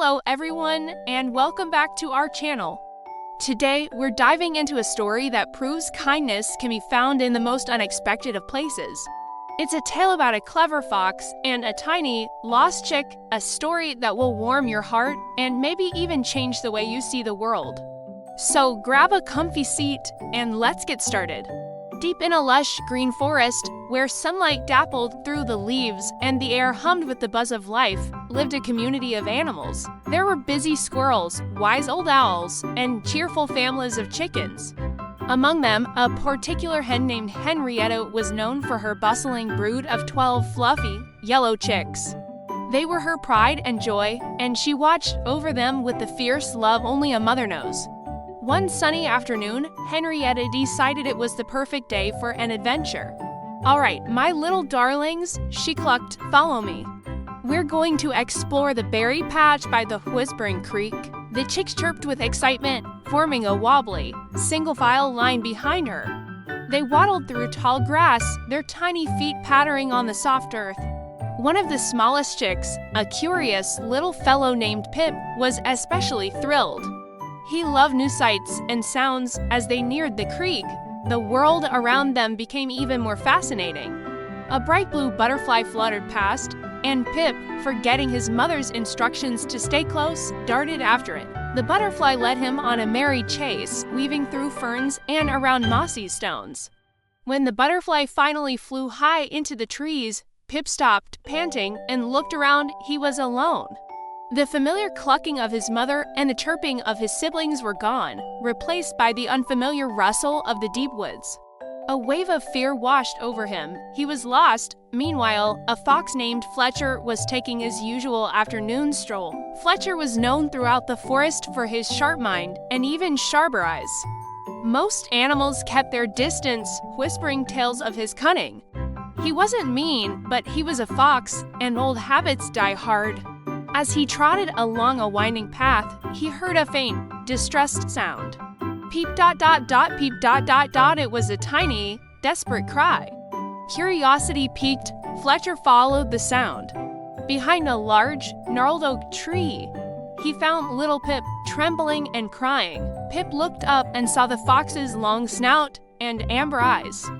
Hello everyone, and welcome back to our channel. Today, we're diving into a story that proves kindness can be found in the most unexpected of places. It's a tale about a clever fox and a tiny, lost chick, a story that will warm your heart and maybe even change the way you see the world. So grab a comfy seat and let's get started. Deep in a lush green forest, where sunlight dappled through the leaves and the air hummed with the buzz of life, lived a community of animals. There were busy squirrels, wise old owls, and cheerful families of chickens. Among them, a particular hen named Henrietta was known for her bustling brood of 12 fluffy, yellow chicks. They were her pride and joy, and she watched over them with the fierce love only a mother knows. One sunny afternoon, Henrietta decided it was the perfect day for an adventure. "All right, my little darlings," she clucked, "follow me. We're going to explore the berry patch by the Whispering Creek." The chicks chirped with excitement, forming a wobbly, single-file line behind her. They waddled through tall grass, their tiny feet pattering on the soft earth. One of the smallest chicks, a curious little fellow named Pip, was especially thrilled. He loved new sights and sounds. As they neared the creek, the world around them became even more fascinating. A bright blue butterfly fluttered past, and Pip, forgetting his mother's instructions to stay close, darted after it. The butterfly led him on a merry chase, weaving through ferns and around mossy stones. When the butterfly finally flew high into the trees, Pip stopped, panting, and looked around. He was alone. The familiar clucking of his mother and the chirping of his siblings were gone, replaced by the unfamiliar rustle of the deep woods. A wave of fear washed over him. He was lost. Meanwhile, a fox named Fletcher was taking his usual afternoon stroll. Fletcher was known throughout the forest for his sharp mind and even sharper eyes. Most animals kept their distance, whispering tales of his cunning. He wasn't mean, but he was a fox, and old habits die hard. As he trotted along a winding path, he heard a faint, distressed sound. Peep dot dot dot, peep dot dot dot. It was a tiny, desperate cry. Curiosity piqued, Fletcher followed the sound. Behind a large, gnarled oak tree, he found little Pip, trembling and crying. Pip looked up and saw the fox's long snout and amber eyes.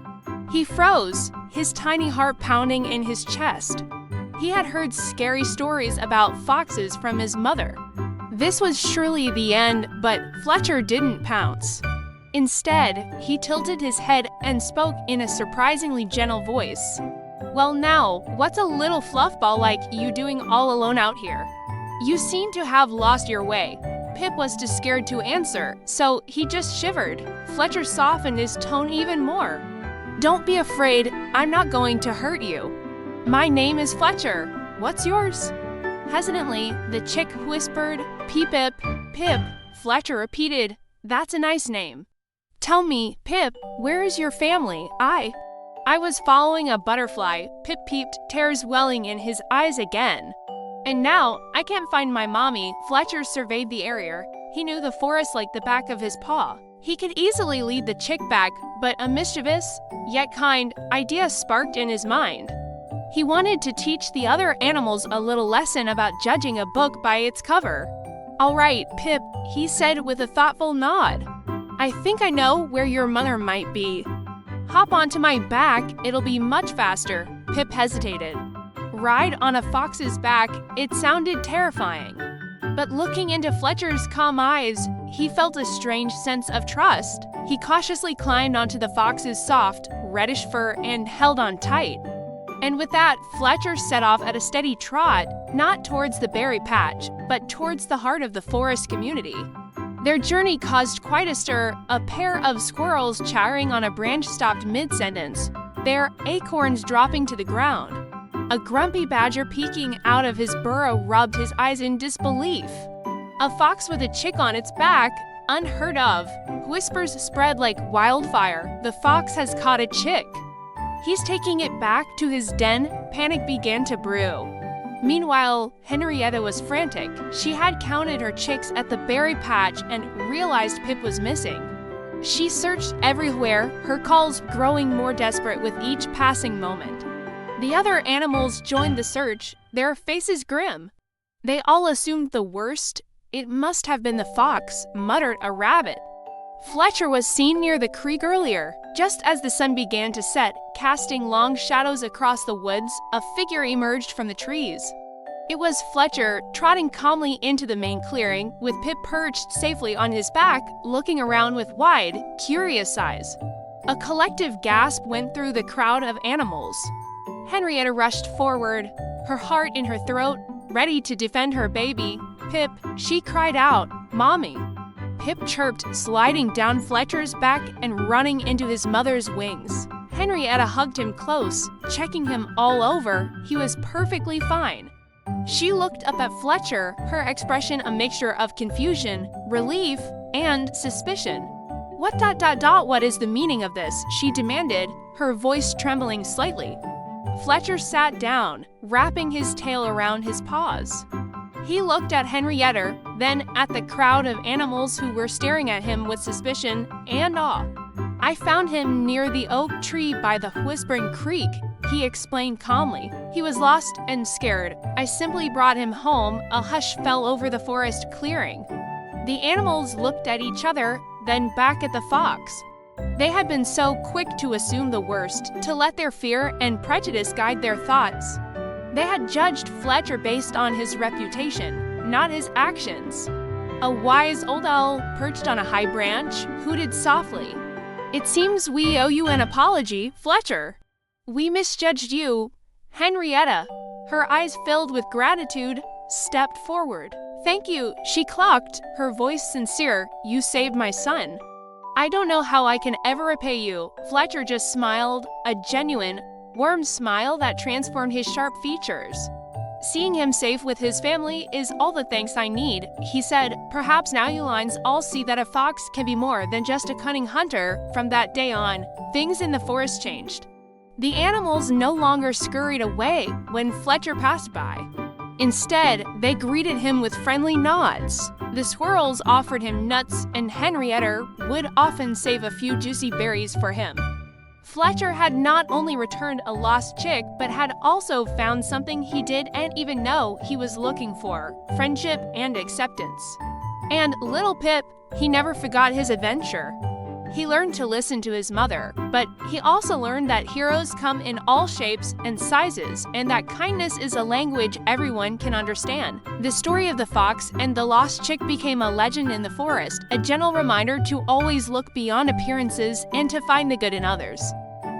He froze, his tiny heart pounding in his chest. He had heard scary stories about foxes from his mother. This was surely the end, but Fletcher didn't pounce. Instead, he tilted his head and spoke in a surprisingly gentle voice. "Well now, what's a little fluffball like you doing all alone out here? You seem to have lost your way." Pip was too scared to answer, so he just shivered. Fletcher softened his tone even more. "Don't be afraid, I'm not going to hurt you. My name is Fletcher. What's yours?" Hesitantly, the chick whispered, "Peep-Pip." "Pip," Fletcher repeated. "That's a nice name. Tell me, Pip, where is your family?" I was following a butterfly," Pip peeped, tears welling in his eyes again. "And now, I can't find my mommy." Fletcher surveyed the area. He knew the forest like the back of his paw. He could easily lead the chick back, but a mischievous, yet kind, idea sparked in his mind. He wanted to teach the other animals a little lesson about judging a book by its cover. "All right, Pip," he said with a thoughtful nod. "I think I know where your mother might be. Hop onto my back, it'll be much faster." Pip hesitated. Ride on a fox's back, it sounded terrifying. But looking into Fletcher's calm eyes, he felt a strange sense of trust. He cautiously climbed onto the fox's soft, reddish fur and held on tight. And with that, Fletcher set off at a steady trot, not towards the berry patch, but towards the heart of the forest community. Their journey caused quite a stir. A pair of squirrels chattering on a branch stopped mid-sentence, their acorns dropping to the ground. A grumpy badger peeking out of his burrow rubbed his eyes in disbelief. A fox with a chick on its back, unheard of. Whispers spread like wildfire. The fox has caught a chick. He's taking it back to his den. Panic began to brew. Meanwhile, Henrietta was frantic. She had counted her chicks at the berry patch and realized Pip was missing. She searched everywhere, her calls growing more desperate with each passing moment. The other animals joined the search, their faces grim. They all assumed the worst. It must have been the fox, muttered a rabbit. Fletcher was seen near the creek earlier. Just as the sun began to set, casting long shadows across the woods, a figure emerged from the trees. It was Fletcher, trotting calmly into the main clearing, with Pip perched safely on his back, looking around with wide, curious eyes. A collective gasp went through the crowd of animals. Henrietta rushed forward, her heart in her throat, ready to defend her baby. "Pip," she cried out, "Mommy." Pip chirped, sliding down Fletcher's back and running into his mother's wings. Henrietta hugged him close, checking him all over. He was perfectly fine. She looked up at Fletcher, her expression a mixture of confusion, relief, and suspicion. What is the meaning of this?" she demanded, her voice trembling slightly. Fletcher sat down, wrapping his tail around his paws. He looked at Henrietta, then at the crowd of animals who were staring at him with suspicion and awe. "I found him near the oak tree by the Whispering Creek," he explained calmly. "He was lost and scared. I simply brought him home." A hush fell over the forest clearing. The animals looked at each other, then back at the fox. They had been so quick to assume the worst, to let their fear and prejudice guide their thoughts. They had judged Fletcher based on his reputation, not his actions. A wise old owl, perched on a high branch, hooted softly. "It seems we owe you an apology, Fletcher. We misjudged you." Henrietta, her eyes filled with gratitude, stepped forward. "Thank you," she clucked, her voice sincere. "You saved my son." "I don't know how I can ever repay you." Fletcher just smiled, a genuine, warm smile that transformed his sharp features. "Seeing him safe with his family is all the thanks I need," he said. "Perhaps now you lions all see that a fox can be more than just a cunning hunter." From that day on, things in the forest changed. The animals no longer scurried away when Fletcher passed by. Instead, they greeted him with friendly nods. The squirrels offered him nuts, and Henrietta would often save a few juicy berries for him. Fletcher had not only returned a lost chick, but had also found something he didn't even know he was looking for: friendship and acceptance. And little Pip, he never forgot his adventure. He learned to listen to his mother, but he also learned that heroes come in all shapes and sizes, and that kindness is a language everyone can understand. The story of the fox and the lost chick became a legend in the forest, a gentle reminder to always look beyond appearances and to find the good in others.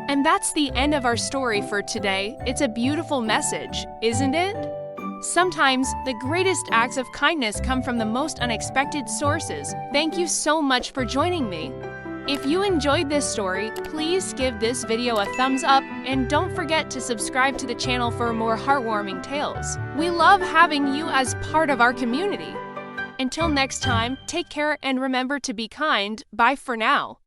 And that's the end of our story for today. It's a beautiful message, isn't it? Sometimes, the greatest acts of kindness come from the most unexpected sources. Thank you so much for joining me. If you enjoyed this story, please give this video a thumbs up and don't forget to subscribe to the channel for more heartwarming tales. We love having you as part of our community. Until next time, take care and remember to be kind. Bye for now.